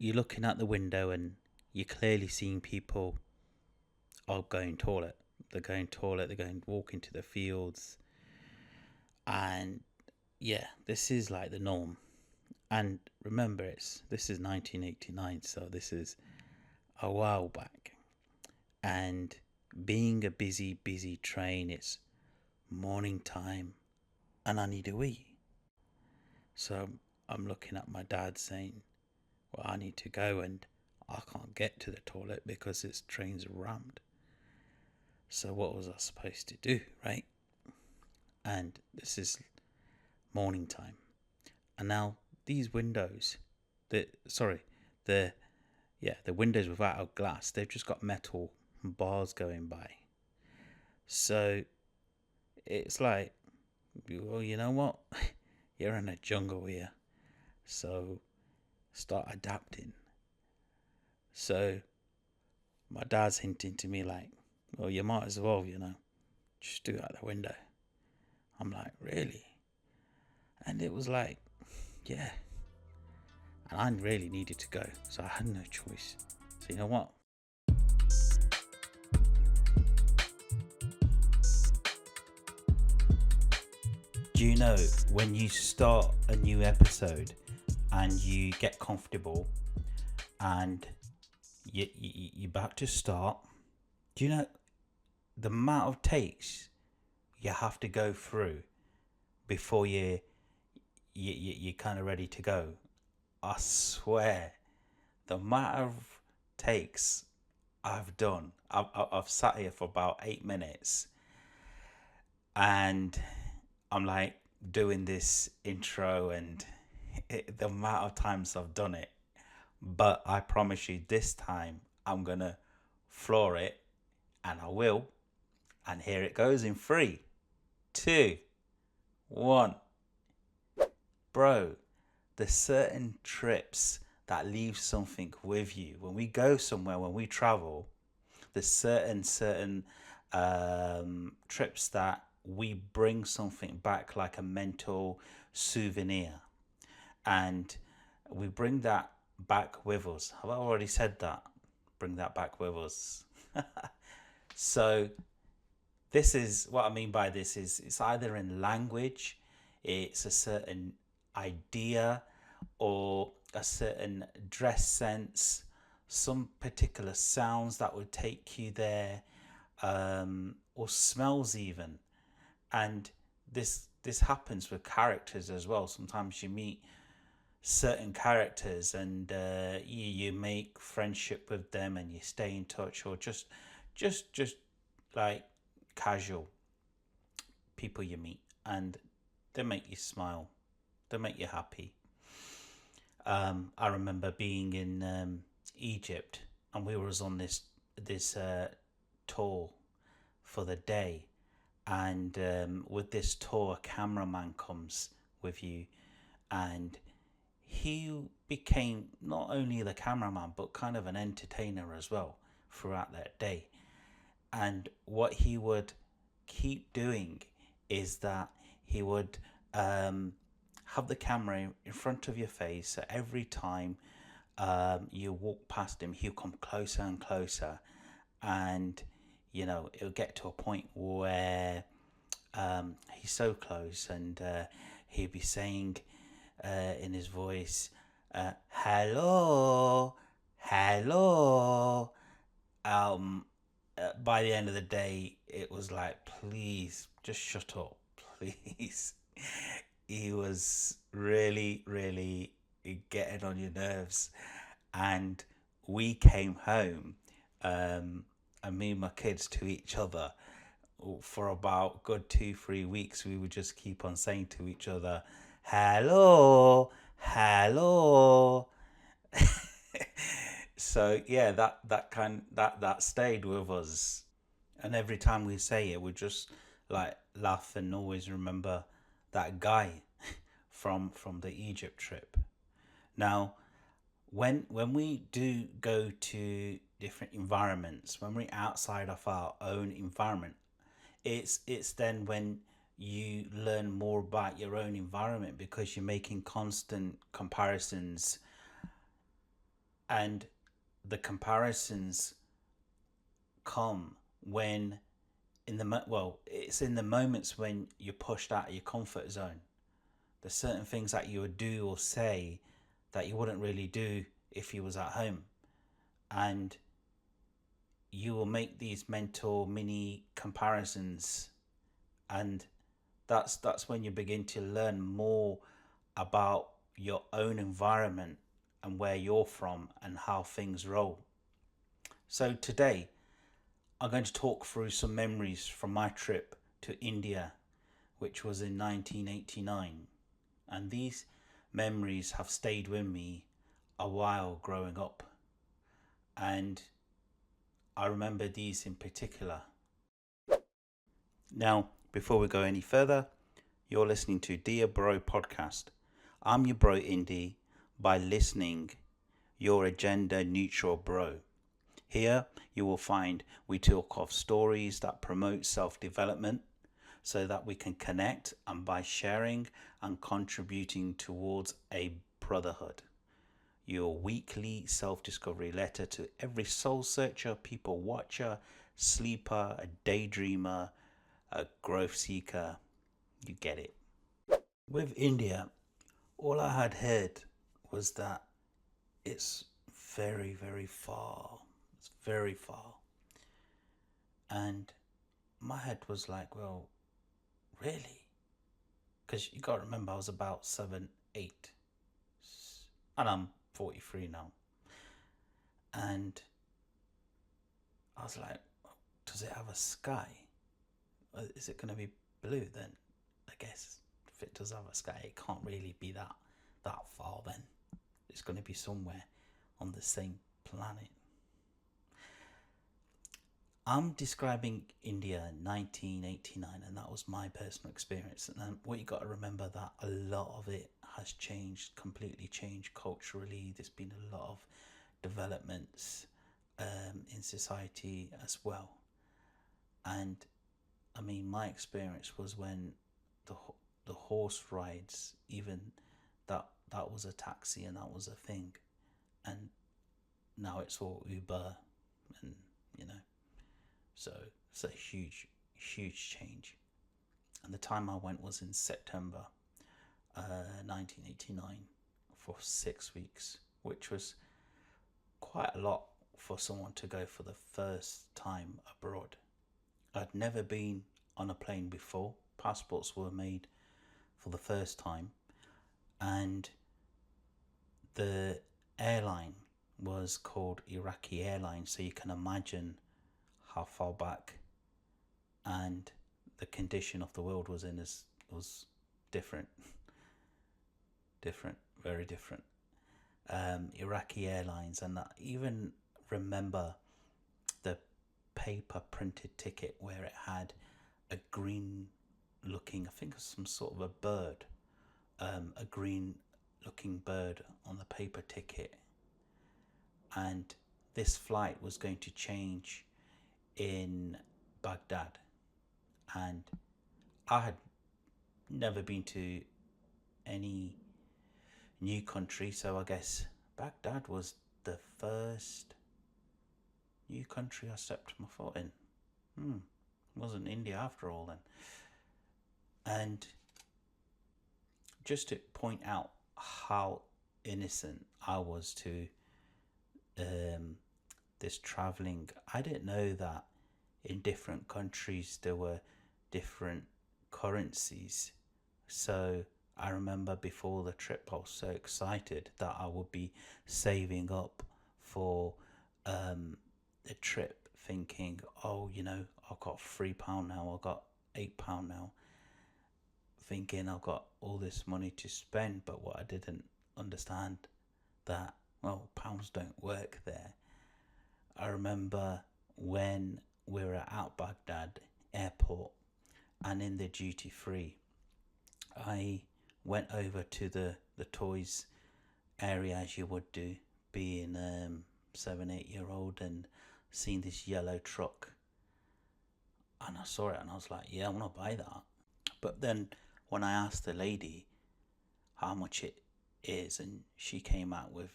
you're looking out the window and you're clearly seeing people are going toilet. They're going toilet. They're going walking to the fields, and yeah, this is like the norm. And remember, this is 1989, so this is a while back. And being a busy train, it's morning time, and I need a wee. So I'm looking at my dad saying, "Well, I need to go, and I can't get to the toilet because this train's rammed." So what was I supposed to do, right? And this is morning time, and now these windows, the the windows without glass, they've just got metal bars going by. So it's like, well, you know what? You're in a jungle here, so start adapting. So my dad's hinting to me like, well, you might as well, just do it out the window. I'm like, really? And it was like, yeah. And I really needed to go, so I had no choice. So you know what? Do you know when you start a new episode and you get comfortable and you're about to start? Do you know the amount of takes you have to go through before you're kind of ready to go? I swear, the amount of takes I've done, I've sat here for about 8 minutes, and I'm like doing this intro, and the amount of times I've done it. But I promise you, this time I'm gonna floor it, and I will. And here it goes in 3, 2, 1. Bro, there's certain trips that leave something with you. When we go somewhere, when we travel, there's certain trips that we bring something back, like a mental souvenir, and we bring that back with us. Have I already said that? Bring that back with us. So this is what I mean by this is it's either in language, it's a certain idea, or a certain dress sense, some particular sounds that would take you there, or smells even. And this happens with characters as well. Sometimes you meet certain characters, and you make friendship with them and you stay in touch, or just like casual people you meet, and they make you smile, they make you happy. I remember being in Egypt, and we was on this tour for the day, and with this tour, a cameraman comes with you, and he became not only the cameraman but kind of an entertainer as well throughout that day. And what he would keep doing is that he would have the camera in front of your face. So every time you walk past him, he'll come closer and closer, and it'll get to a point where he's so close, and he'll be saying in his voice, hello, hello. By the end of the day, it was like, please, just shut up, please. He was really, really getting on your nerves. And we came home, and me and my kids to each other for about good 2-3 weeks. We would just keep on saying to each other, hello, hello. So yeah, that stayed with us, and every time we say it, we just like laugh and always remember that guy from the Egypt trip. Now, when we do go to different environments, when we're outside of our own environment, it's then when you learn more about your own environment, because you're making constant comparisons And the comparisons come when it's in the moments when you're pushed out of your comfort zone. There's certain things that you would do or say that you wouldn't really do if you was at home, and you will make these mental mini comparisons, and that's when you begin to learn more about your own environment and where you're from and how things roll. So today I'm going to talk through some memories from my trip to India, which was in 1989. And these memories have stayed with me a while growing up. And I remember these in particular. Now, before we go any further, you're listening to Dear Bro Podcast. I'm your bro Inde. By listening, you're a gender neutral bro. Here you will find we talk of stories that promote self-development so that we can connect, and by sharing and contributing towards a brotherhood. Your weekly self-discovery letter to every soul searcher, people watcher, sleeper, a daydreamer, a growth seeker. You get it. With India, all I had heard was that it's very, very far. It's very far. And my head was like, well, really? Because you got to remember, I was about 7, 8. And I'm 43 now. And I was like, does it have a sky? Is it going to be blue then? I guess if it does have a sky, it can't really be that far then. It's going to be somewhere on the same planet. I'm describing India in 1989, and that was my personal experience. And what you got to remember, that a lot of it has changed, completely changed culturally. There's been a lot of developments in society as well. And I mean, my experience was when the horse rides, even that was a taxi and that was a thing, and now it's all Uber, and so it's a huge change. And the time I went was in September 1989 for 6 weeks, which was quite a lot for someone to go for the first time abroad. I'd never been on a plane before. Passports were made for the first time, and the airline was called Iraqi Airlines, so you can imagine how far back and the condition of the world was in was different. Very different. Iraqi Airlines, and I even remember the paper printed ticket where it had a green looking, I think it was some sort of a bird, a green looking bird on the paper ticket. And this flight was going to change in Baghdad, and I had never been to any new country, so I guess Baghdad was the first new country I stepped my foot in. It wasn't India after all then. And just to point out how innocent I was to this traveling, I didn't know that in different countries there were different currencies. So I remember before the trip I was so excited that I would be saving up for the trip, thinking, oh, I've got £3 now, I've got £8 now, thinking I've got all this money to spend. But what I didn't understand, that, well, pounds don't work there. I remember when we were at Baghdad airport and in the duty free, I went over to the toys area, as you would do, being 7, 8 year old, and seen this yellow truck, and I saw it and I was like, yeah, I want to buy that. But then when I asked the lady how much it is, and she came out with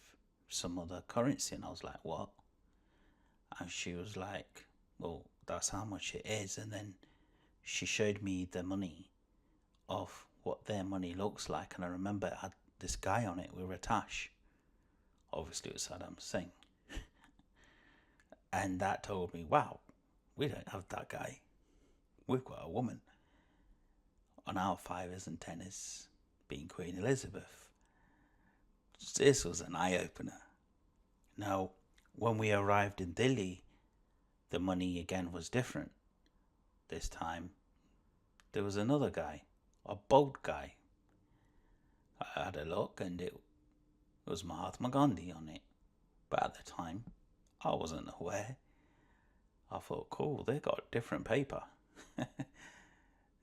some other currency. And I was like, what? And she was like, well, that's how much it is. And then she showed me the money of what their money looks like. And I remember it had this guy on it with a tash. Obviously, it was Saddam Hussein. And that told me, wow, we don't have that guy. We've got a woman on our fivers and tenors being Queen Elizabeth. This was an eye-opener. Now, when we arrived in Delhi, the money again was different. This time, there was another guy, a bold guy. I had a look and it was Mahatma Gandhi on it. But at the time, I wasn't aware. I thought, cool, they got different paper.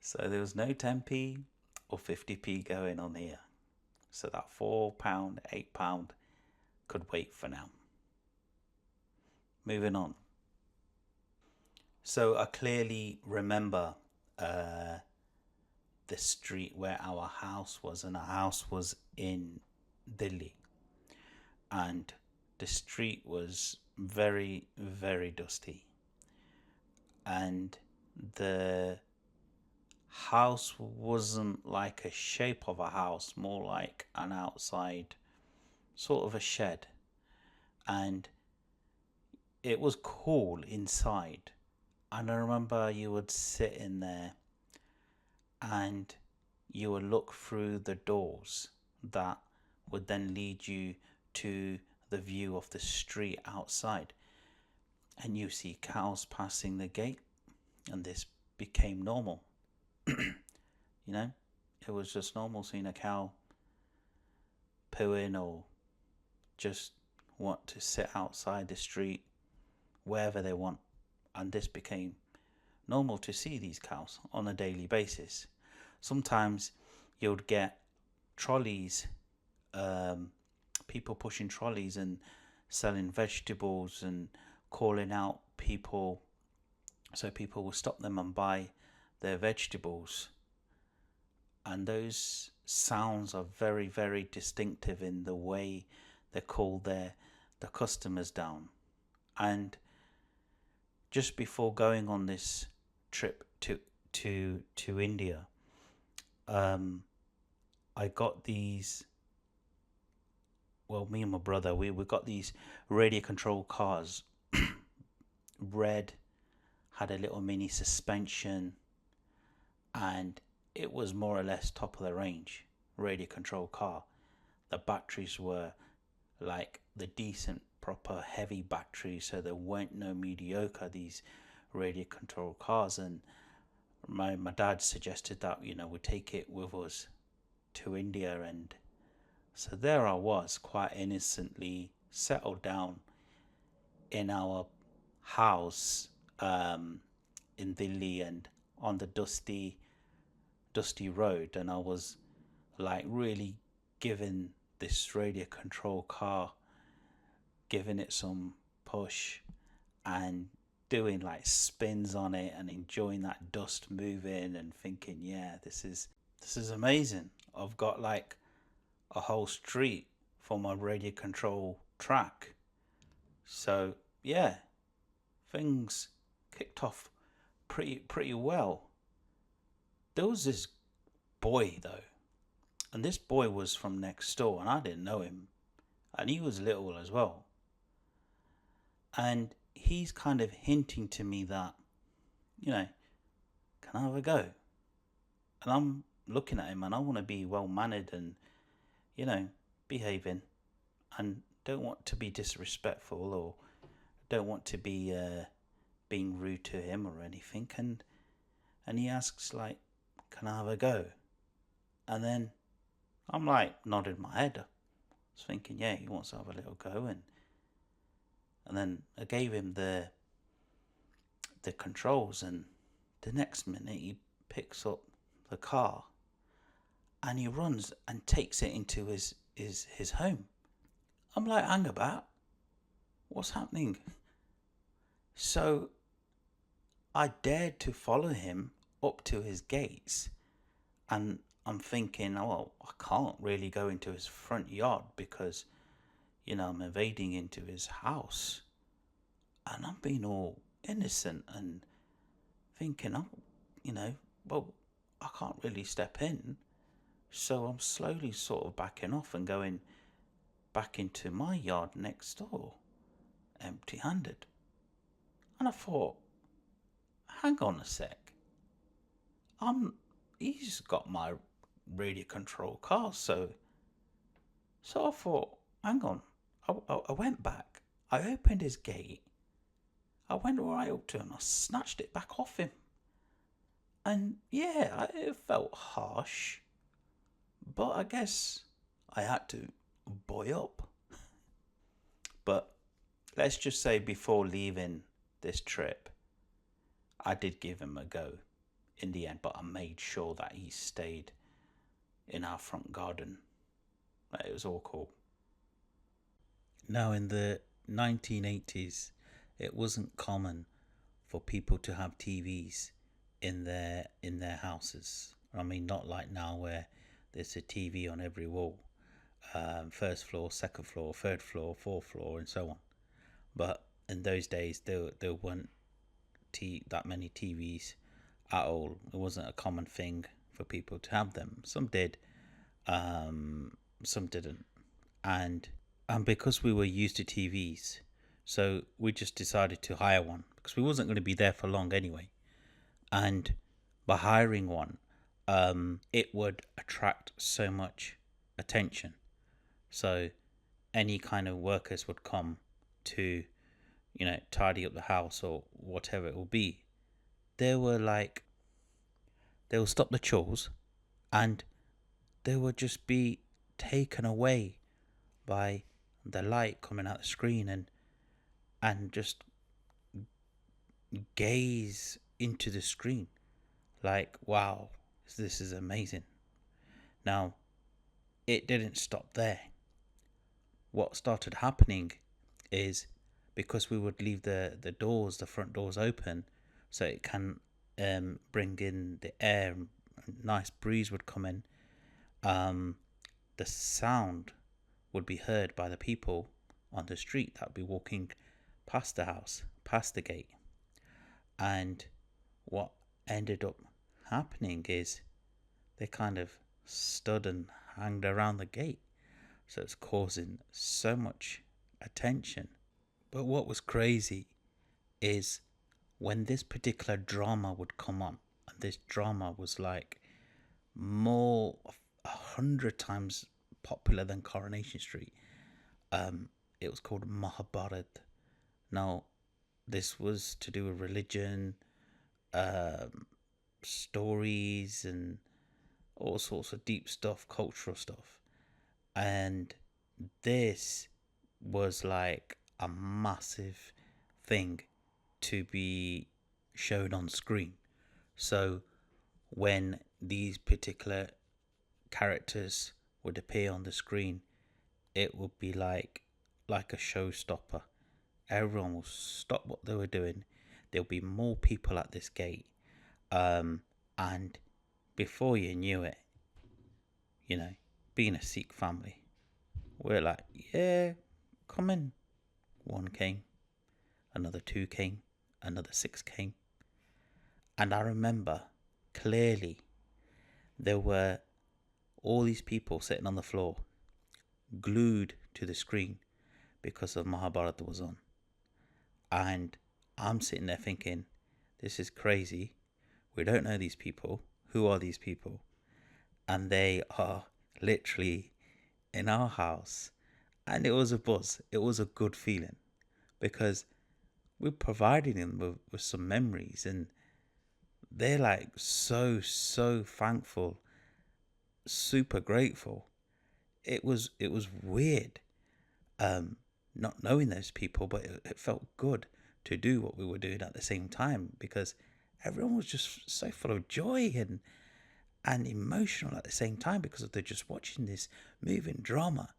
So there was no 10p or 50p going on here. So that £4, £8 could wait for now. Moving on. So I clearly remember the street where our house was, and our house was in Delhi. And the street was very, very dusty. And the house wasn't like a shape of a house, more like an outside sort of a shed. And it was cool inside. And I remember you would sit in there and you would look through the doors that would then lead you to the view of the street outside. And you see cows passing the gate, and this became normal. You know, it was just normal seeing a cow pooing or just want to sit outside the street wherever they want. And this became normal to see these cows on a daily basis. Sometimes you'd get trolleys, people pushing trolleys and selling vegetables and calling out people, so people will stop them and buy their vegetables. And those sounds are very, very distinctive in the way they call the customers down. And just before going on this trip to India, I got these. Well, me and my brother, we got these radio control cars. Red, had a little mini suspension, and it was more or less top of the range radio control car. The batteries were like the decent, proper, heavy batteries, so there weren't no mediocre these radio control cars. And my dad suggested that, you know, we take it with us to India. And so there I was, quite innocently settled down in our house in Delhi and on the dusty road. And I was like really giving this radio control car, giving it some push and doing like spins on it and enjoying that dust moving and thinking, yeah, this is amazing. I've got like a whole street for my radio control track. So yeah, things kicked off pretty well. There was this boy though, and this boy was from next door, and I didn't know him, and he was little as well. And he's kind of hinting to me that, you know, can I have a go? And I'm looking at him, and I want to be well mannered and, you know, behaving, and don't want to be disrespectful or don't want to be being rude to him or anything. And he asks like, can I have a go? And then I'm like nodding my head. I was thinking, yeah, he wants to have a little go. And then I gave him the controls, and the next minute he picks up the car and he runs and takes it into his home. I'm like, hang about, what's happening? So I dared to follow him up to his gates, and I'm thinking, oh, I can't really go into his front yard because, I'm invading into his house, and I'm being all innocent and thinking, oh, you know, well, I can't really step in. So I'm slowly sort of backing off and going back into my yard next door, empty handed. And I thought, hang on a sec. He's got my radio control car, so I thought, hang on. I went back. I opened his gate. I went right up to him. I snatched it back off him. And yeah, it felt harsh. But I guess I had to boy up. But let's just say before leaving this trip, I did give him a go in the end, but I made sure that he stayed in our front garden. It was all cool. Now, in the 1980s, it wasn't common for people to have TVs in their houses. I mean, not like now where there's a TV on every wall, first floor, second floor, third floor, fourth floor, and so on. But in those days, there weren't that many TVs at all. It wasn't a common thing for people to have them. Some did, some didn't, and because we were used to TVs, so we just decided to hire one because we wasn't going to be there for long anyway. And by hiring one, it would attract so much attention. So any kind of workers would come to, tidy up the house or whatever it will be. They were like, they will stop the chores and they would just be taken away by the light coming out the screen and just gaze into the screen like, wow, this is amazing. Now, it didn't stop there. What started happening is, because we would leave the front doors open so it can bring in the air, nice breeze would come in, the sound would be heard by the people on the street that would be walking past the house, past the gate. And what ended up happening is they kind of stood and hanged around the gate. So it's causing so much attention. But what was crazy is when this particular drama would come on, and this drama was like more 100 times popular than Coronation Street. It was called Mahabharat. Now, this was to do with religion, stories, and all sorts of deep stuff, cultural stuff. And this was like a massive thing to be shown on screen. So when these particular characters would appear on the screen, it would be like a showstopper. Everyone will stop what they were doing. There'll be more people at this gate, and before you knew it, being a Sikh family, we're like, yeah, come in. One came, another two came, another six came. And I remember clearly there were all these people sitting on the floor, glued to the screen because of Mahabharata was on. And I'm sitting there thinking, this is crazy. We don't know these people. Who are these people? And they are literally in our house. And it was a buzz. It was a good feeling because we're providing them with some memories, and they're like so thankful, super grateful. It was weird not knowing those people, but it felt good to do what we were doing at the same time because everyone was just so full of joy and emotional at the same time because they're just watching this moving drama.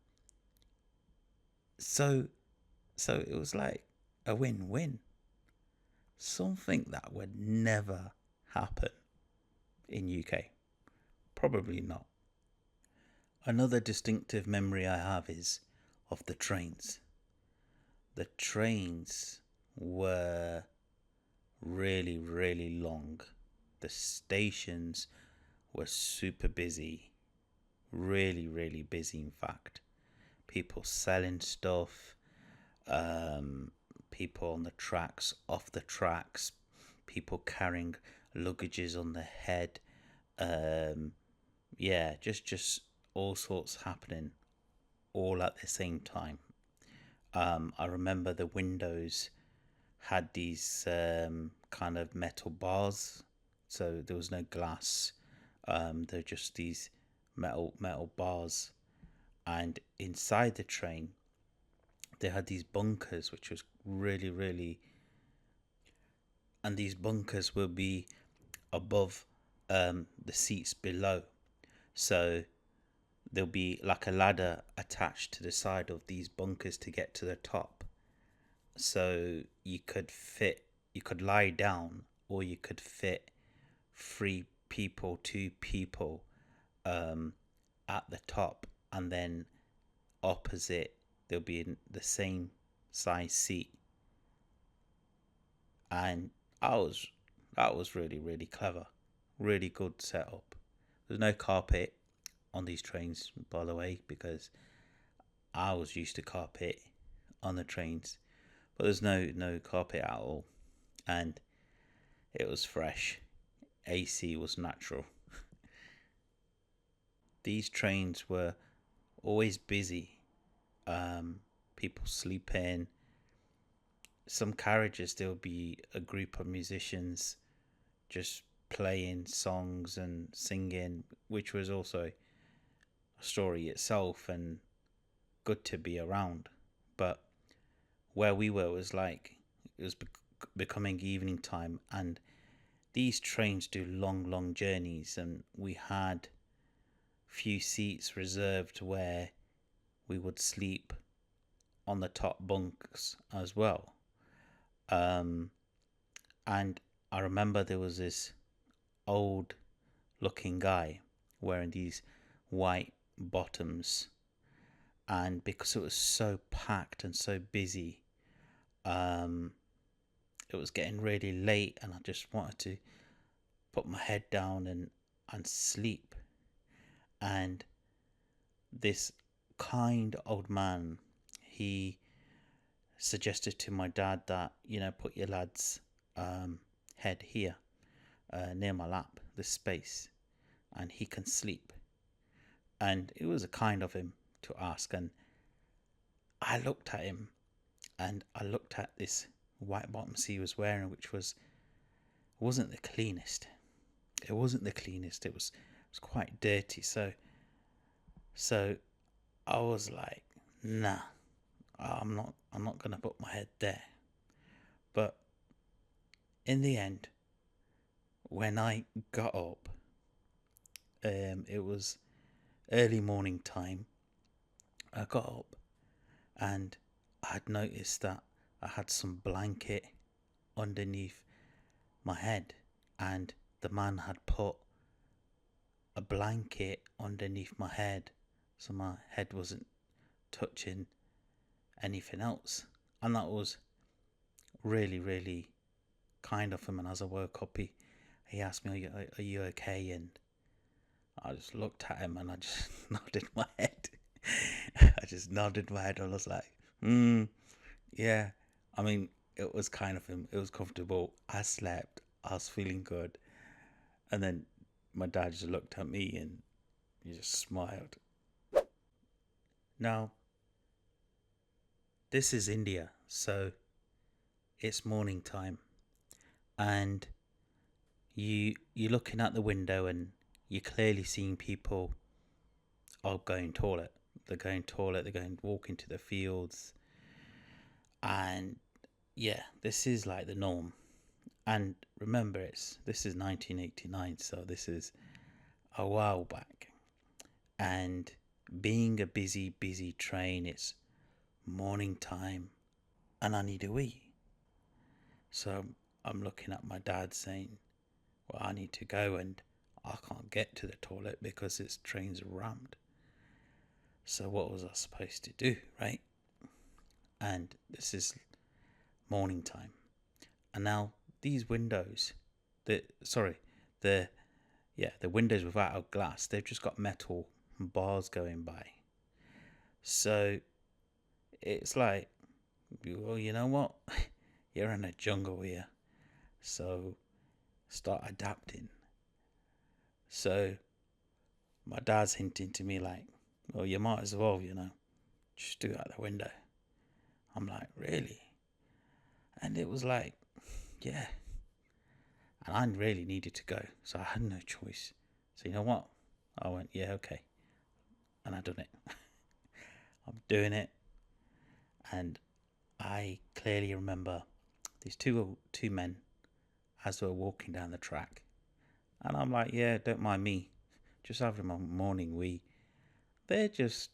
So it was like a win-win. Something that would never happen in UK. Probably not. Another distinctive memory I have is of the trains. The trains were really, really long. The stations were super busy. Really, really busy, in fact. People selling stuff, people on the tracks, off the tracks, people carrying luggages on their head. Yeah, just all sorts happening all at the same time. I remember the windows had these kind of metal bars, so there was no glass. They're just these metal bars, and inside the train they had these bunkers, which was really, really, and these bunkers will be above the seats below, so there'll be like a ladder attached to the side of these bunkers to get to the top, so you could lie down, or you could fit two people at the top, and then opposite there'll be the same size seat. And I was that was really, really clever, really good setup. There's no carpet on these trains, by the way, because I was used to carpet on the trains, but there's no carpet at all, and it was fresh. AC was natural. These trains were always busy. People sleeping. Some carriages there'll be a group of musicians just playing songs and singing, which was also a story itself and good to be around. But where we were was like it was becoming evening time, and these trains do long journeys, and we had few seats reserved where we would sleep on the top bunks as well. And I remember there was this old looking guy wearing these white bottoms, and because it was so packed and so busy, it was getting really late, and I just wanted to put my head down and sleep. And this kind old man, he suggested to my dad that, put your lad's head here, near my lap, this space, and he can sleep. And it was a kind of him to ask. And I looked at him, and I looked at this white bottoms he was wearing, which wasn't the cleanest. It wasn't the cleanest. It was quite dirty. So I was like, nah, I'm not gonna put my head there. But in the end, when I got up, it was early morning time. I got up, and I'd noticed that I had some blanket underneath my head, and the man had put a blanket underneath my head, so my head wasn't touching anything else. And that was really, really kind of him. And as I woke up, he asked me, are you okay? And I just looked at him, and I just nodded my head. I just nodded my head, and I was like, yeah. I mean, it was kind of him. It was comfortable. I slept. I was feeling good. And then my dad just looked at me, and he just smiled. Now, this is India, so it's morning time, and you're looking out the window, and you're clearly seeing people are going toilet. They're going toilet. They're going walking to the fields, and yeah, this is like the norm. And remember, this is 1989, so this is a while back. And being a busy train, it's morning time, and I need a wee. So I'm looking at my dad saying, well, I need to go, and I can't get to the toilet because this train's rammed. So what was I supposed to do, right? And this is morning time. And now these windows, the the windows without glass, they've just got metal bars going by. So it's like, well, you know what? You're in a jungle here. So start adapting. So my dad's hinting to me like, well, you might as well, just do it out the window. I'm like, really? And it was like, yeah. And I really needed to go, so I had no choice. So you know what? I went, yeah, okay. And I done it. I'm doing it. And I clearly remember these two men as they were walking down the track. And I'm like, yeah, don't mind me. Just having my morning wee. They're just,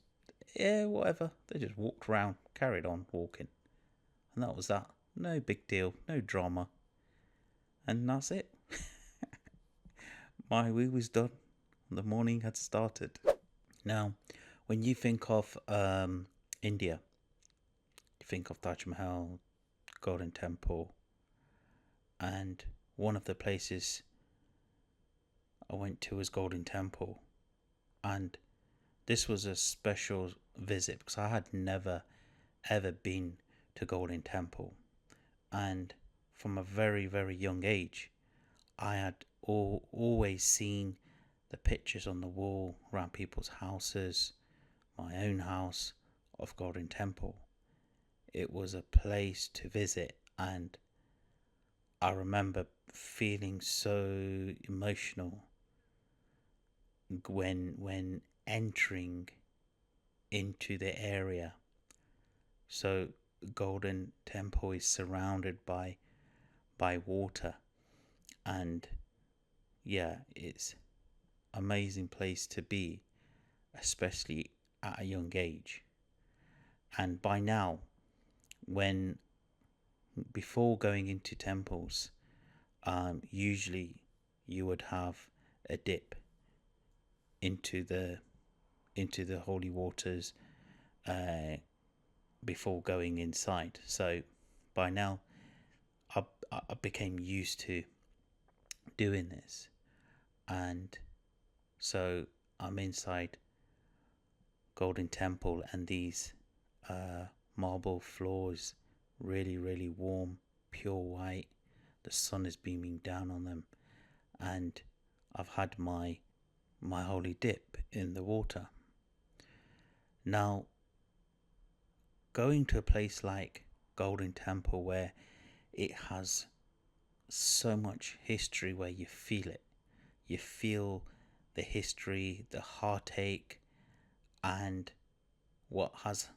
yeah, whatever. They just walked around, carried on walking. And that was that. No big deal, no drama. And that's it. My wee was done. The morning had started. Now, when you think of India, you think of Taj Mahal, Golden Temple, and one of the places I went to was Golden Temple. And this was a special visit because I had never ever been to Golden Temple. And from a very, very young age, I had always seen the pictures on the wall around people's houses, my own house, of Golden Temple. It was a place to visit, and I remember feeling so emotional when entering into the area. So Golden Temple is surrounded by water, and yeah, it's amazing place to be, especially at a young age. And by now, when before going into temples, usually you would have a dip into the holy waters uh, before going inside. So by now, I became used to doing this, and so I'm inside Golden Temple, and these marble floors, really, really warm, pure white. The sun is beaming down on them, and I've had my holy dip in the water. Now, going to a place like Golden Temple where it has so much history, where you feel it, you feel the history, the heartache, and what has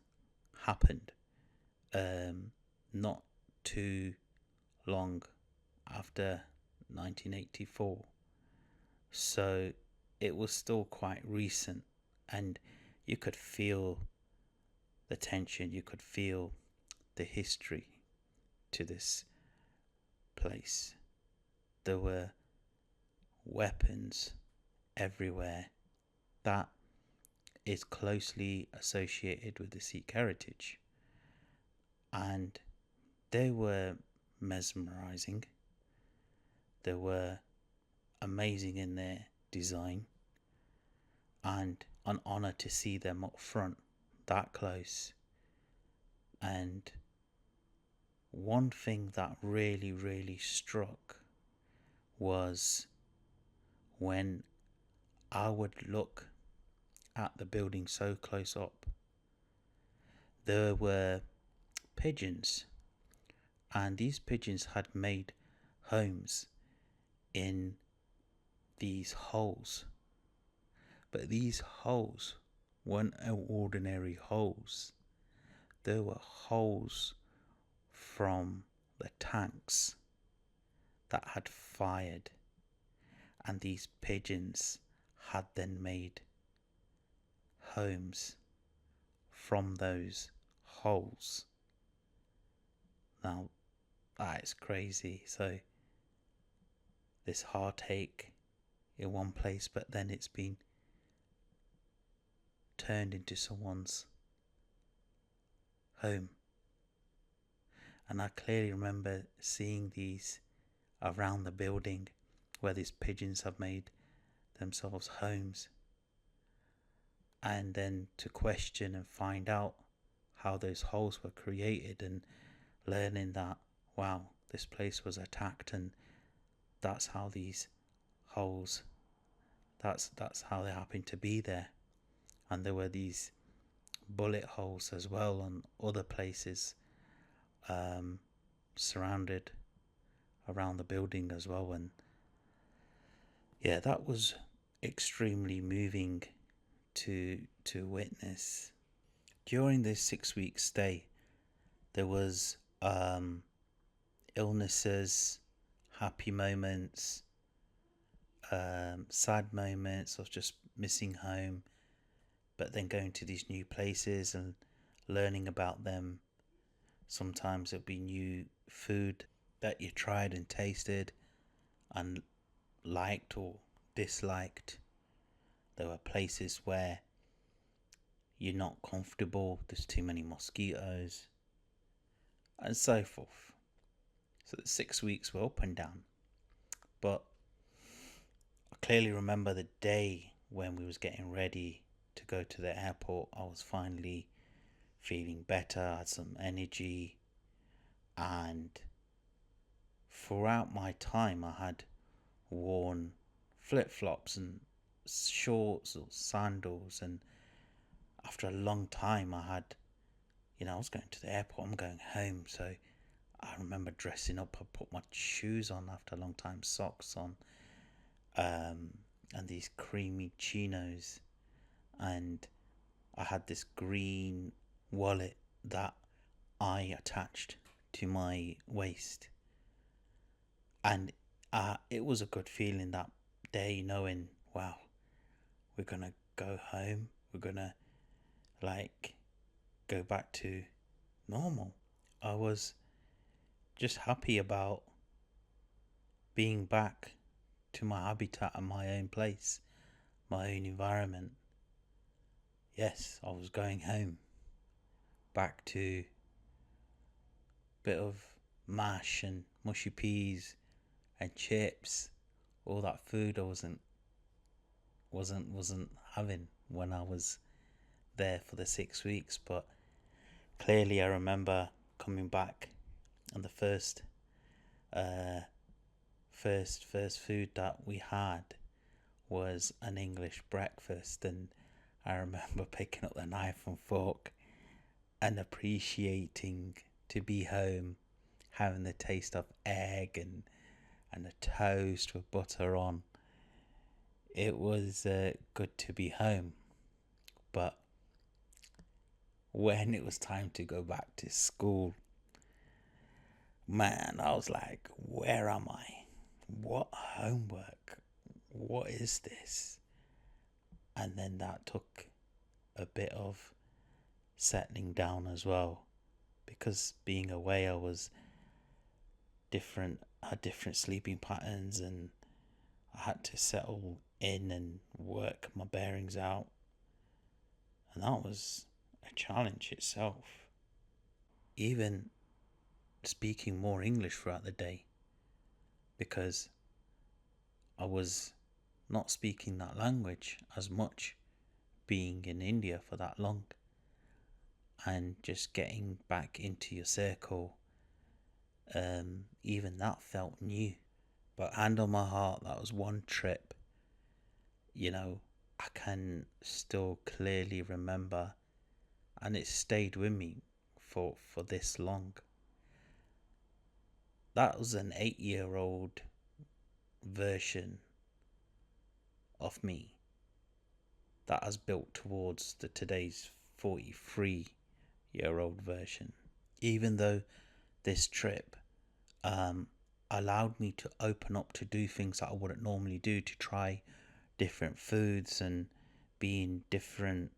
happened not too long after 1984. So it was still quite recent, and you could feel the tension, you could feel the history to this place. There were weapons everywhere. That is closely associated with the Sikh heritage, and they were mesmerizing. They were amazing in their design, and an honor to see them up front that close. And one thing that really, really struck was when I would look at the building so close up. There were pigeons, and these pigeons had made homes in these holes. But these holes weren't ordinary holes. They were holes from the tanks that had fired, and these pigeons had then made homes from those holes. Now, that is crazy. So this heartache in one place, but then it's been turned into someone's home. And I clearly remember seeing these around the building where these pigeons have made themselves homes, and then to question and find out how those holes were created, and learning that, wow, this place was attacked, and that's how these holes, that's how they happened to be there. And there were these bullet holes as well on other places, surrounded around the building as well. And yeah, that was extremely moving to witness. During this 6 week stay, there was illnesses, happy moments, sad moments of just missing home, but then going to these new places and learning about them. Sometimes it'll be new food that you tried and tasted and liked or disliked. There were places where you're not comfortable, there's too many mosquitoes, and so forth. So the 6 weeks were up and down. But I clearly remember the day when we was getting ready to go to the airport. I was finally feeling better, I had some energy, and throughout my time I had worn flip-flops and shorts or sandals, and after a long time I was going to the airport, I'm going home, so I remember dressing up. I put my shoes on after a long time, socks on, and these creamy chinos, and I had this green wallet that I attached to my waist. And it was a good feeling that day, knowing, wow, we're gonna go home, we're gonna go back to normal. I was just happy about being back to my habitat and my own place, my own environment. Yes, I was going home, back to a bit of mash and mushy peas and chips, all that food I wasn't having when I was there for the 6 weeks. But clearly I remember coming back, and the first food that we had was an English breakfast, and I remember picking up the knife and fork and appreciating to be home, having the taste of egg and a toast with butter on. It was good to be home. But when it was time to go back to school, man, I was like, where am I? What homework? What is this? And then that took a bit of settling down as well, because being away I was had different sleeping patterns, and I had to settle in and work my bearings out, and that was a challenge itself. Even speaking more English throughout the day, because I was not speaking that language as much, being in India for that long, and just getting back into your circle, even that felt new. But hand on my heart, that was one trip, I can still clearly remember, and it stayed with me for this long. That was an 8-year-old version of me that has built towards today's 43-year-old version. Even though this trip allowed me to open up to do things that I wouldn't normally do, to try different foods and be in different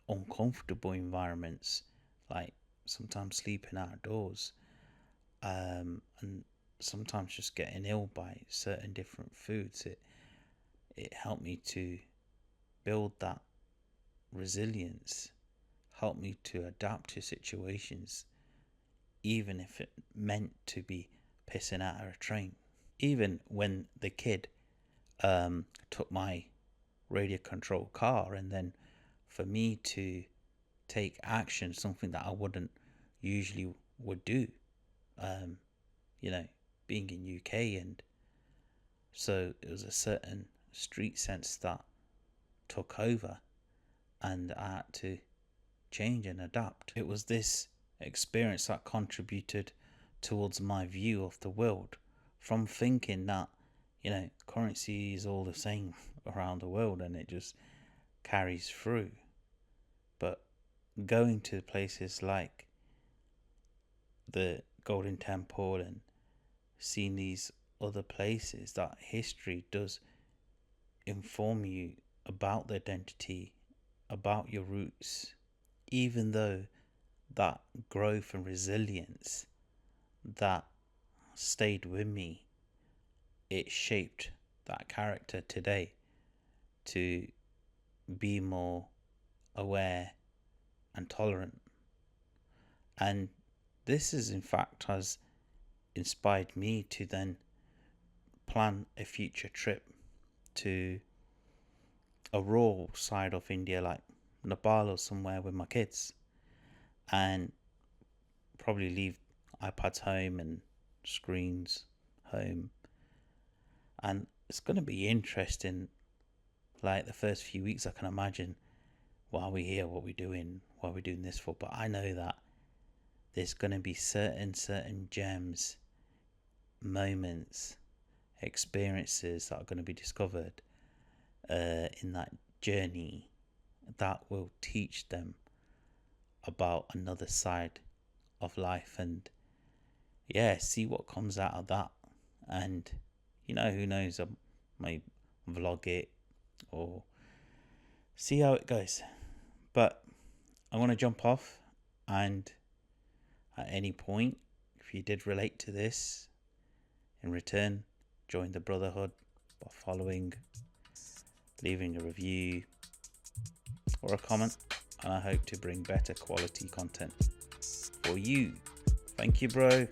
uncomfortable environments, like sometimes sleeping outdoors, and sometimes just getting ill by certain different foods. It helped me to build that resilience helped me to adapt to situations, even if it meant to be pissing out of a train. Even when the kid took my radio control car, and then for me to take action, something that I wouldn't usually would do, um, being in UK, and so it was a certain street sense that took over, and I had to change and adapt. It was this experience that contributed towards my view of the world, from thinking that currency is all the same around the world and it just carries through. But going to places like the Golden Temple and seeing these other places, that history does inform you about the identity, about your roots, even though that growth and resilience that stayed with me, it shaped that character today to be more aware and tolerant. And this is in fact has inspired me to then plan a future trip to a rural side of India, like Nepal or somewhere, with my kids, and probably leave iPads home and screens home. And it's going to be interesting, like the first few weeks. I can imagine, why are we here, what are we doing, what are we doing this for? But I know that there's going to be certain gems, moments, experiences that are going to be discovered in that journey that will teach them about another side of life, and see what comes out of that. And who knows, I might vlog it or see how it goes. But I want to jump off, and at any point, if you did relate to this, in return, join the brotherhood by following, leaving a review or a comment, and I hope to bring better quality content for you. Thank you, bro.